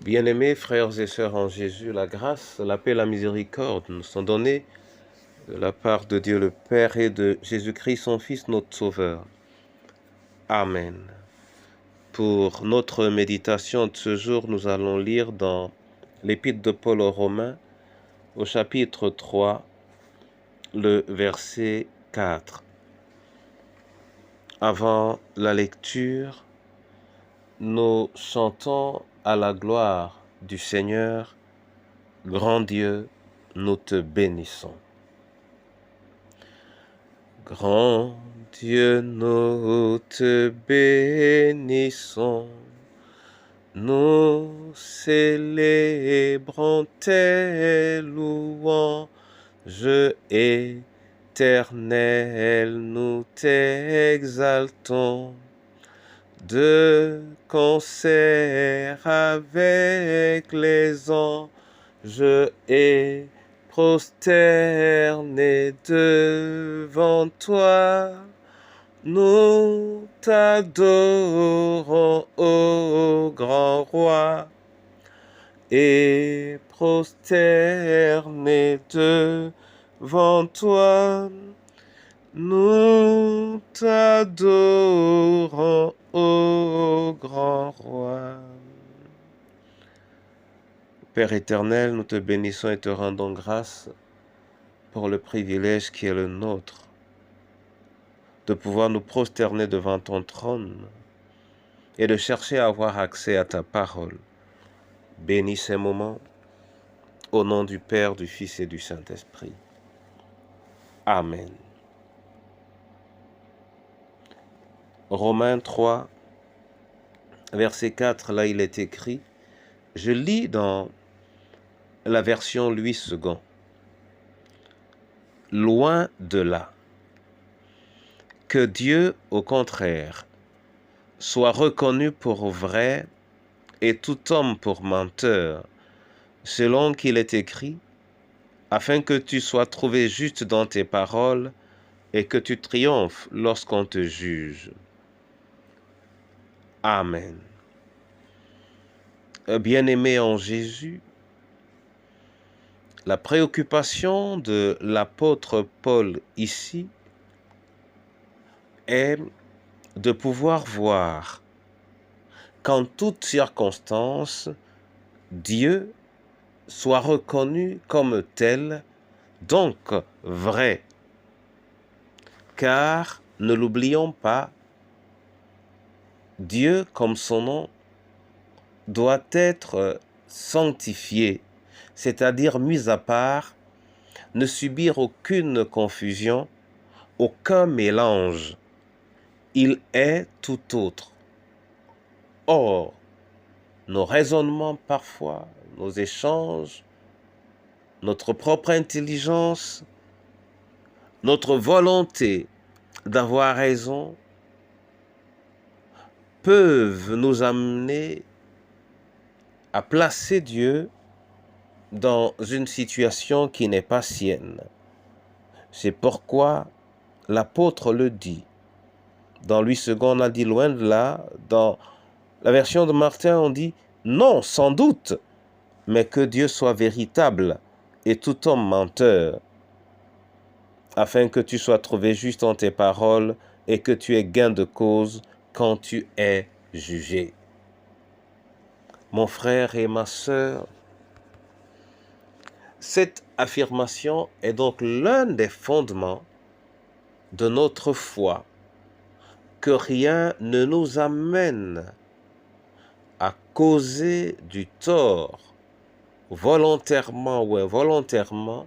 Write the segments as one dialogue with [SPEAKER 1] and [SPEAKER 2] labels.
[SPEAKER 1] Bien-aimés frères et sœurs en Jésus, la grâce, la paix, la miséricorde nous sont données de la part de Dieu le Père et de Jésus-Christ, son Fils, notre Sauveur. Amen. Pour notre méditation de ce jour, nous allons lire dans l'Épître de Paul aux Romains, au chapitre 3, le verset 4. Avant la lecture, nous chantons à la gloire du Seigneur, grand Dieu, nous te bénissons. Grand Dieu, nous te bénissons, nous célébrons tes louanges éternelles, nous t'exaltons. De concert avec les anges et prosternés devant toi, nous t'adorons, ô grand roi, et prosternés devant toi, nous t'adorons, ô grand roi. Père éternel, nous te bénissons et te rendons grâce pour le privilège qui est le nôtre de pouvoir nous prosterner devant ton trône et de chercher à avoir accès à ta parole. Bénis ces moments au nom du Père, du Fils et du Saint-Esprit. Amen. Romains 3, verset 4, là il est écrit, je lis dans la version Louis II. Loin de là, que Dieu, au contraire, soit reconnu pour vrai et tout homme pour menteur, selon qu'il est écrit, afin que tu sois trouvé juste dans tes paroles et que tu triomphes lorsqu'on te juge. Amen. Bien-aimés en Jésus, la préoccupation de l'apôtre Paul ici est de pouvoir voir qu'en toutes circonstances, Dieu soit reconnu comme tel, donc vrai. Car, ne l'oublions pas, Dieu, comme son nom, doit être sanctifié, c'est-à-dire mis à part, ne subir aucune confusion, aucun mélange. Il est tout autre. Or, nos raisonnements parfois, nos échanges, notre propre intelligence, notre volonté d'avoir raison peuvent nous amener à placer Dieu dans une situation qui n'est pas sienne. C'est pourquoi l'apôtre le dit. Dans Louis II, on a dit loin de là. Dans la version de Martin, on dit non, sans doute, mais que Dieu soit véritable et tout homme menteur, afin que tu sois trouvé juste dans tes paroles et que tu aies gain de cause quand tu es jugé. Mon frère et ma sœur, cette affirmation est donc l'un des fondements de notre foi, que rien ne nous amène à causer du tort, volontairement ou involontairement,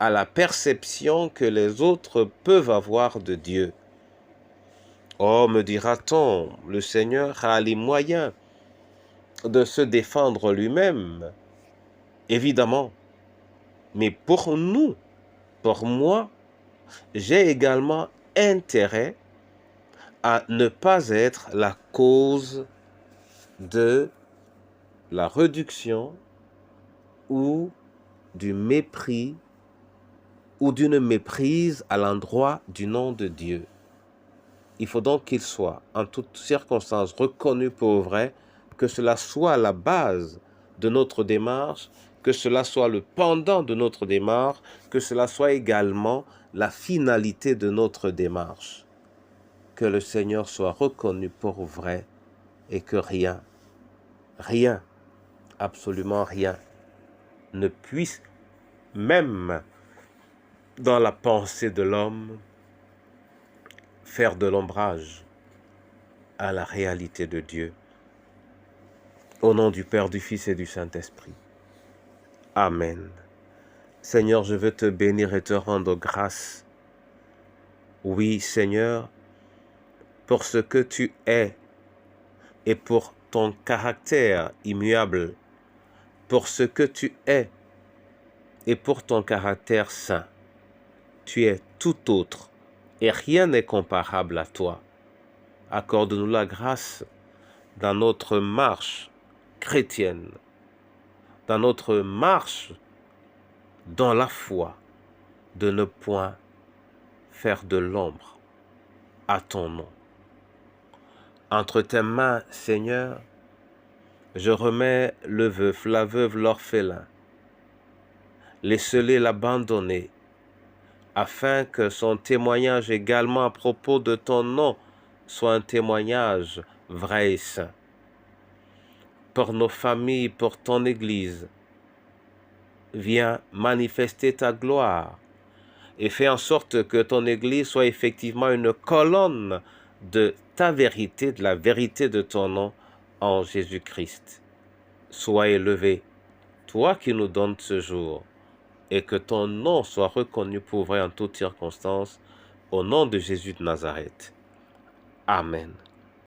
[SPEAKER 1] à la perception que les autres peuvent avoir de Dieu. Oh, me dira-t-on, le Seigneur a les moyens de se défendre lui-même, évidemment. Mais pour nous, pour moi, j'ai également intérêt à ne pas être la cause de la réduction ou du mépris ou d'une méprise à l'endroit du nom de Dieu. Il faut donc qu'il soit en toutes circonstances reconnu pour vrai que cela soit la base de notre démarche, que cela soit le pendant de notre démarche, que cela soit également la finalité de notre démarche. Que le Seigneur soit reconnu pour vrai et que rien, absolument rien, ne puisse, même dans la pensée de l'homme, faire de l'ombrage à la réalité de Dieu. Au nom du Père, du Fils et du Saint-Esprit. Amen. Seigneur, je veux te bénir et te rendre grâce. Oui, Seigneur, pour ce que tu es et pour ton caractère immuable, pour ce que tu es et pour ton caractère saint. Tu es tout autre et rien n'est comparable à toi. Accorde-nous la grâce dans notre marche chrétienne, dans notre marche dans la foi, de ne point faire de l'ombre à ton nom. Entre tes mains, Seigneur, je remets le veuf, la veuve, l'orphelin, l'esselé, l'abandonné, afin que son témoignage également à propos de ton nom soit un témoignage vrai et saint. Pour nos familles, pour ton Église, viens manifester ta gloire et fais en sorte que ton Église soit effectivement une colonne de ta vérité, de la vérité de ton nom en Jésus-Christ. Sois élevé, toi qui nous donnes ce jour, et que ton nom soit reconnu pour vrai en toutes circonstances, au nom de Jésus de Nazareth. Amen.